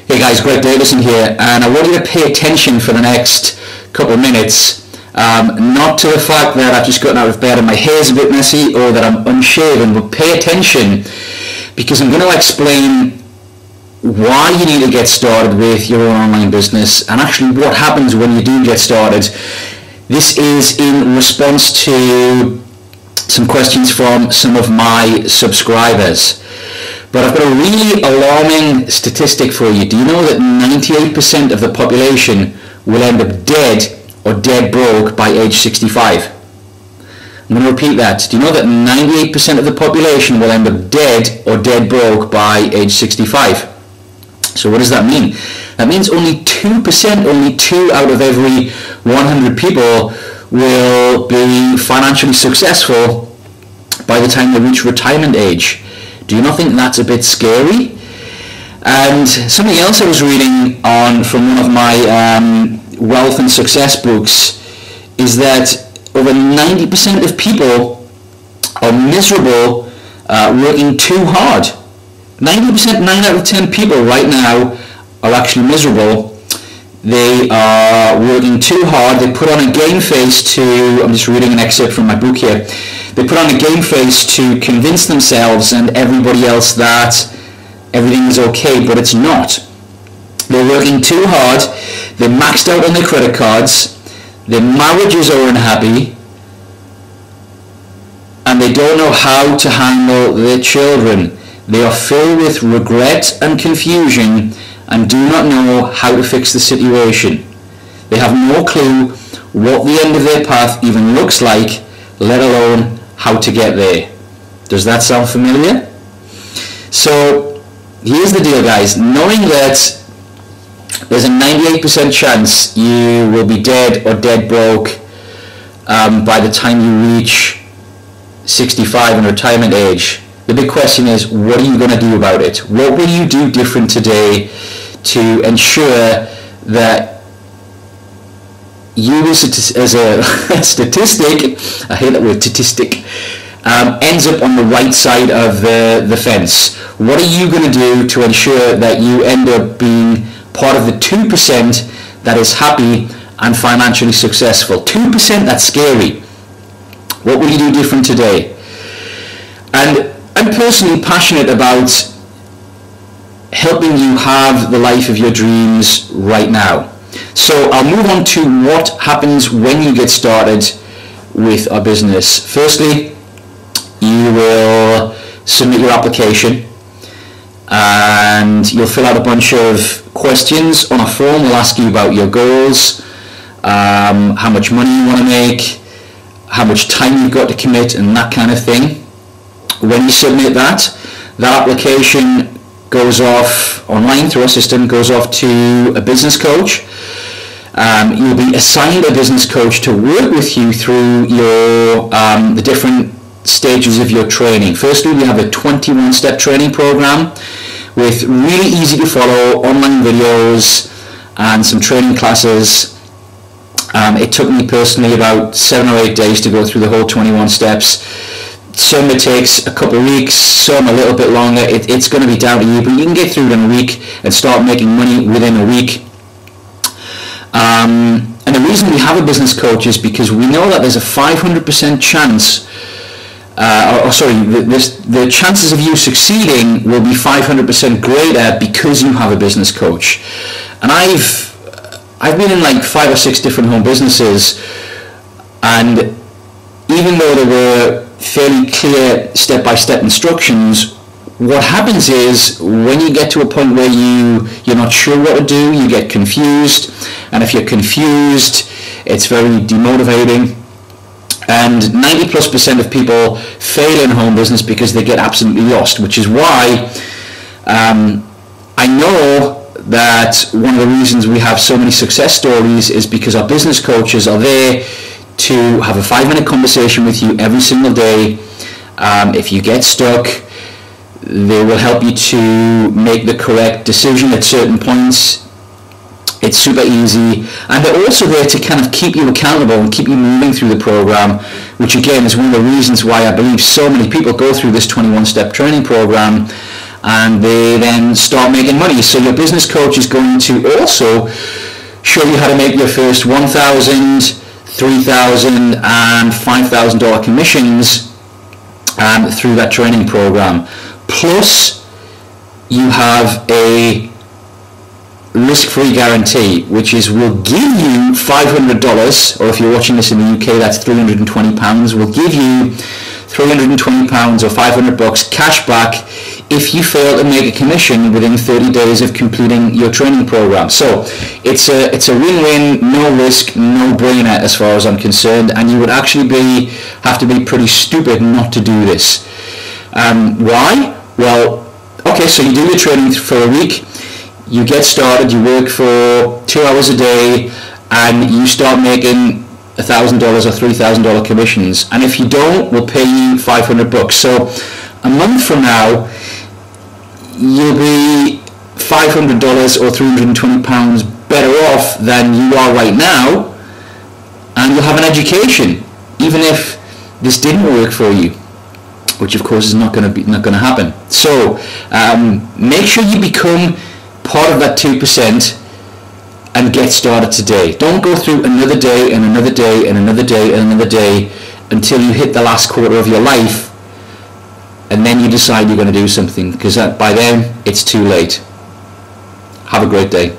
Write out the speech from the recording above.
Hey guys, Greg Davison here, and I want you to pay attention for the next couple of minutes, not to the fact that I've just gotten out of bed and my hair's a bit messy or that I'm unshaven, but pay attention because I'm going to explain why you need to get started with your own online business and actually what happens when you do get started. This is in response to some questions from some of my subscribers. But I've got a really alarming statistic for you. Do you know that 98% of the population will end up dead or dead broke by age 65? I'm going to repeat that. Do you know that 98% of the population will end up dead or dead broke by age 65? So what does that mean? That means only 2%, only 2 out of every 100 people will be financially successful by the time they reach retirement age. Do you not think that's a bit scary? And something else I was reading on from one of my wealth and success books is that over 90% of people are miserable working too hard. 90%, 9 out of 10 people right now are actually miserable. They are working too hard. They put on a game face to, I'm just reading an excerpt from my book here, they put on a game face to convince themselves and everybody else that everything is okay, but it's not. They're working too hard, they're maxed out on their credit cards, their marriages are unhappy, and they don't know how to handle their children. They are filled with regret and confusion and do not know how to fix the situation. They have no clue what the end of their path even looks like, let alone how to get there. Does that sound familiar? So here's the deal, guys. Knowing that there's a 98% chance you will be dead or dead broke by the time you reach 65 and retirement age, the big question is, what are you going to do about it? What will you do different today to ensure that you as a statistic, I hate that word, statistic, ends up on the right side of the fence? What are you going to do to ensure that you end up being part of the 2% that is happy and financially successful? 2%, that's scary. What will you do different today? And I'm personally passionate about helping you have the life of your dreams right now. So I'll move on to what happens when you get started with our business. Firstly, you will submit your application and you'll fill out a bunch of questions on a form. We'll ask you about your goals, how much money you want to make, how much time you've got to commit, and that kind of thing. When you submit that application goes off online through our system, goes off to a business coach. You'll be assigned a business coach to work with you through your the different stages of your training. Firstly, we have a 21-step training program with really easy to follow online videos and some training classes. It took me personally about 7 or 8 days to go through the whole 21 steps. Some it takes a couple of weeks, some a little bit longer. It's going to be down to you, but you can get through it in a week and start making money within a week. And the reason we have a business coach is because we know that there's a 500% chance, the chances of you succeeding will be 500% greater because you have a business coach. And I've been in like 5 or 6 different home businesses, and even though there were fairly clear step-by-step instructions, what happens is when you get to a point where you're not sure what to do, you get confused, and if you're confused, it's very demotivating. And 90+% of people fail in home business because they get absolutely lost, which is why I know that one of the reasons we have so many success stories is because our business coaches are there to have a 5-minute conversation with you every single day. If you get stuck, they will help you to make the correct decision at certain points. It's super easy, and they're also there to kind of keep you accountable and keep you moving through the program, which again is one of the reasons why I believe so many people go through this 21-step training program and they then start making money. So your business coach is going to also show you how to make your first $1,000, $3,000 and $5,000 commissions through that training program. Plus you have a risk-free guarantee, which is we'll give you $500, or if you're watching this in the UK, that's £320. We'll give you £320 or $500 cash back if you fail to make a commission within 30 days of completing your training program. So it's a win-win, no risk, no-brainer as far as I'm concerned, and you would actually have to be pretty stupid not to do this. Why? Well, okay, so you do your training for a week, you get started, you work for 2 hours a day, and you start making $1,000 or $3,000 commissions. And if you don't, we'll pay you $500. So a month from now, you'll be $500 or £320 better off than you are right now, and you'll have an education, even if this didn't work for you, which of course is not going to happen. So make sure you become part of that 2% and get started today. Don't go through another day and another day and another day and another day until you hit the last quarter of your life, and then you decide you're going to do something, because by then it's too late. Have a great day.